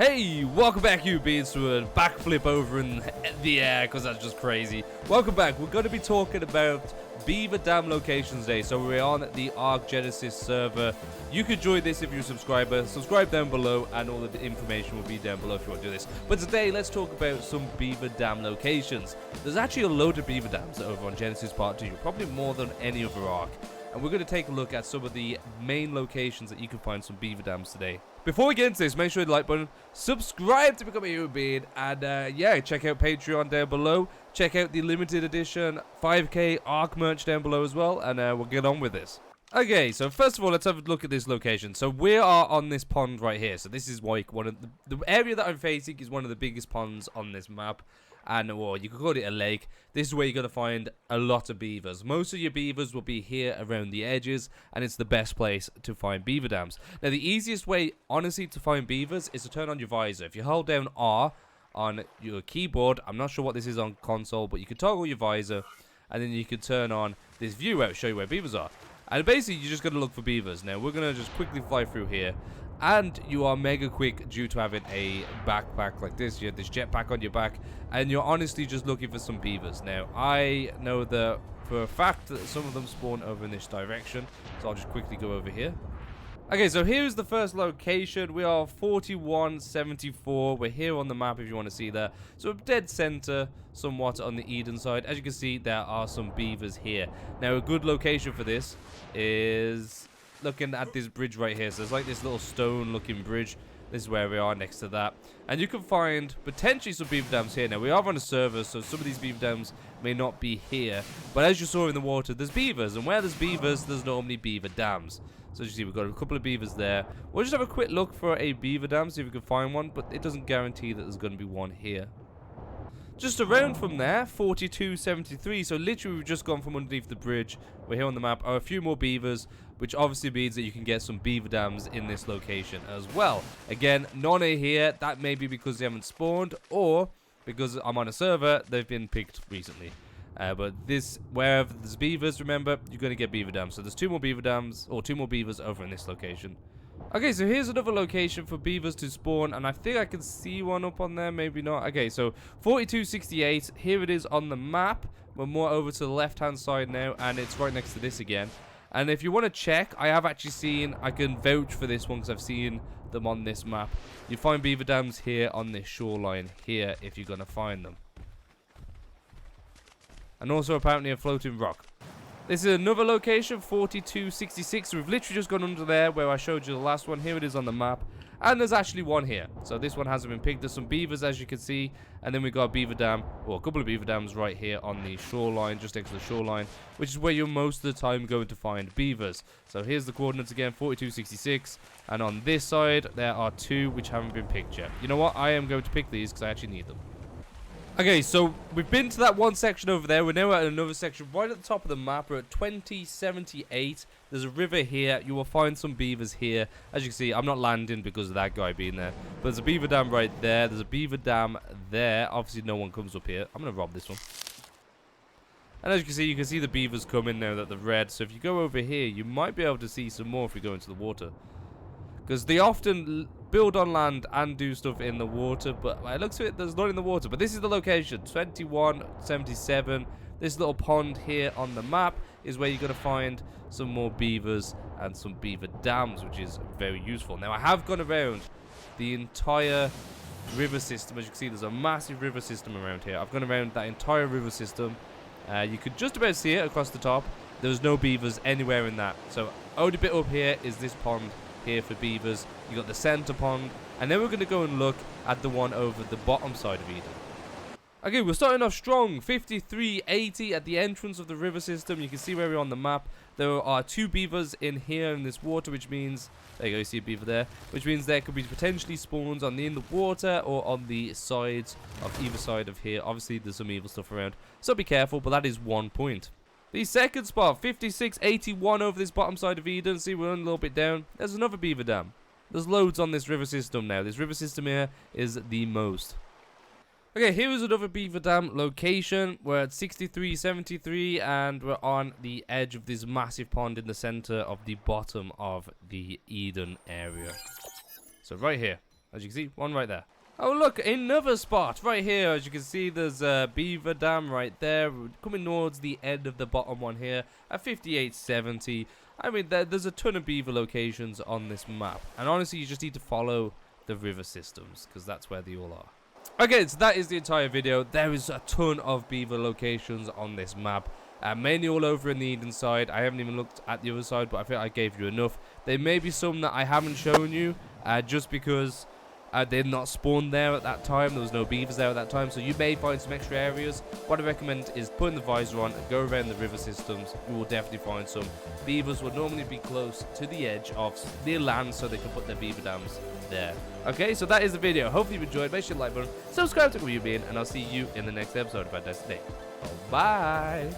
Hey, welcome back, you beans, to a backflip over in the air, because that's just crazy. Welcome back. We're going to be talking about Beaver Dam Locations Day. So we're on the Beanny Genesis server. You could join this if you're a subscriber. Subscribe down below, and all of the information will be down below if you want to do this. But today, let's talk about some Beaver Dam locations. There's actually a load of Beaver Dams over on Genesis Part 2, probably more than any other arc. And we're going to take a look at some of the main locations that you can find some Beaver Dams today. Before we get into this, make sure you hit the like button, subscribe to become a human being, and yeah, check out Patreon down below. Check out the limited edition 5K ARC merch down below as well, and we'll get on with this. Okay, so first of all, let's have a look at this location. So we are on this pond right here. So this is like one of the area that I'm facing is one of the biggest ponds on this map. And, well, you could call it a lake. This is where you're going to find a lot of beavers. Most of your beavers will be here around the edges, and it's the best place to find beaver dams. Now, the easiest way, honestly, to find beavers is to turn on your visor. If you hold down R on your keyboard, I'm not sure what this is on console, but you can toggle your visor, and then you can turn on this view out, show you where beavers are. And basically, you're just going to look for beavers. Now, we're going to just quickly fly through here. And you are mega quick due to having a backpack like this. You have this jetpack on your back, and you're honestly just looking for some beavers. Now, I know that for a fact that some of them spawn over in this direction, so I'll just quickly go over here. Okay, so here's the first location. We are 4174. We're here on the map if you want to see that. So dead center, somewhat on the Eden side. As you can see, there are some beavers here. Now, a good location for this is looking at this bridge right here. So there's like this little stone looking bridge. This is where we are next to that, and you can find potentially some beaver dams here. Now, we are on a server, so some of these beaver dams may not be here, but as you saw in the water, there's beavers, and where there's beavers, there's normally beaver dams. So as you see, we've got a couple of beavers there. We'll just have a quick look for a beaver dam, see if we can find one, but it doesn't guarantee that there's going to be one here. Just around from there, 4273, so literally we've just gone from underneath the bridge. We're here on the map, are a few more beavers, which obviously means that you can get some beaver dams in this location as well. Again, none are here. That may be because they haven't spawned, or because I'm on a server, they've been picked recently. But this, wherever there's beavers, remember, you're going to get beaver dams. So there's two more beaver dams, or two more beavers over in this location. Okay, so here's another location for beavers to spawn, and I think I can see one up on there, maybe not. Okay, so 4268, here it is on the map. We're more over to the left-hand side now, and it's right next to this again. And if you want to check, I have actually seen, I can vouch for this one because I've seen them on this map. You find beaver dams here on this shoreline here if you're going to find them. And also apparently a floating rock. This is another location, 4266. So we've literally just gone under there where I showed you the last one. Here it is on the map. And there's actually one here. So this one hasn't been picked. There's some beavers, as you can see. And then we've got a beaver dam, or a couple of beaver dams right here on the shoreline, just next to the shoreline, which is where you're most of the time going to find beavers. So here's the coordinates again, 4266. And on this side, there are two which haven't been picked yet. You know what? I am going to pick these because I actually need them. Okay, so we've been to that one section over there. We're now at another section right at the top of the map. We're at 2078. There's a river here. You will find some beavers here. As you can see, I'm not landing because of that guy being there. But there's a beaver dam right there. There's a beaver dam there. Obviously, no one comes up here. I'm going to rob this one. And as you can see the beavers coming now that they're red. So if you go over here, you might be able to see some more if we go into the water. Because they often build on land and do stuff in the water, but it looks like there's none in the water. But this is the location, 2177. This little pond here on the map is where you're going to find some more beavers and some beaver dams, which is very useful. Now, I have gone around the entire river system. As you can see, there's a massive river system around here. I've gone around that entire river system. You could just about see it across the top. There's no beavers anywhere in that. So, only bit up here is this pond here for beavers. You got the center pond, and then we're going to go and look at the one over the bottom side of Eden. Okay, we're starting off strong, 5380 at the entrance of the river system. You can see where we're on the map. There are two beavers in here in this water, which means, there you go, you see a beaver there, which means there could be potentially spawns in the water or on the sides of either side of here. Obviously, there's some evil stuff around, so be careful, but that is 1 point. The second spot, 5681 over this bottom side of Eden. See, we're a little bit down. There's another beaver dam. There's loads on this river system now. This river system here is the most. Okay, here is another beaver dam location. We're at 6373, and we're on the edge of this massive pond in the center of the bottom of the Eden area. So right here. As you can see, one right there. Oh, look, another spot right here. As you can see, there's a Beaver Dam right there. We're coming towards the end of the bottom one here at 5870. I mean, there's a ton of beaver locations on this map. And honestly, you just need to follow the river systems, because that's where they all are. Okay, so that is the entire video. There is a ton of beaver locations on this map. Mainly all over in the Eden side. I haven't even looked at the other side, but I think I gave you enough. There may be some that I haven't shown you, just because they're not spawned there at that time. There was no beavers there at that time, so you may find some extra areas. What I recommend is putting the visor on and go around the river systems. You will definitely find some. Beavers would normally be close to the edge of the land, so they can put their beaver dams there. Okay, so that is the video. Hopefully you enjoyed. Make sure you like button, subscribe to where you've been, and I'll see you in the next episode of Bad Day. Bye.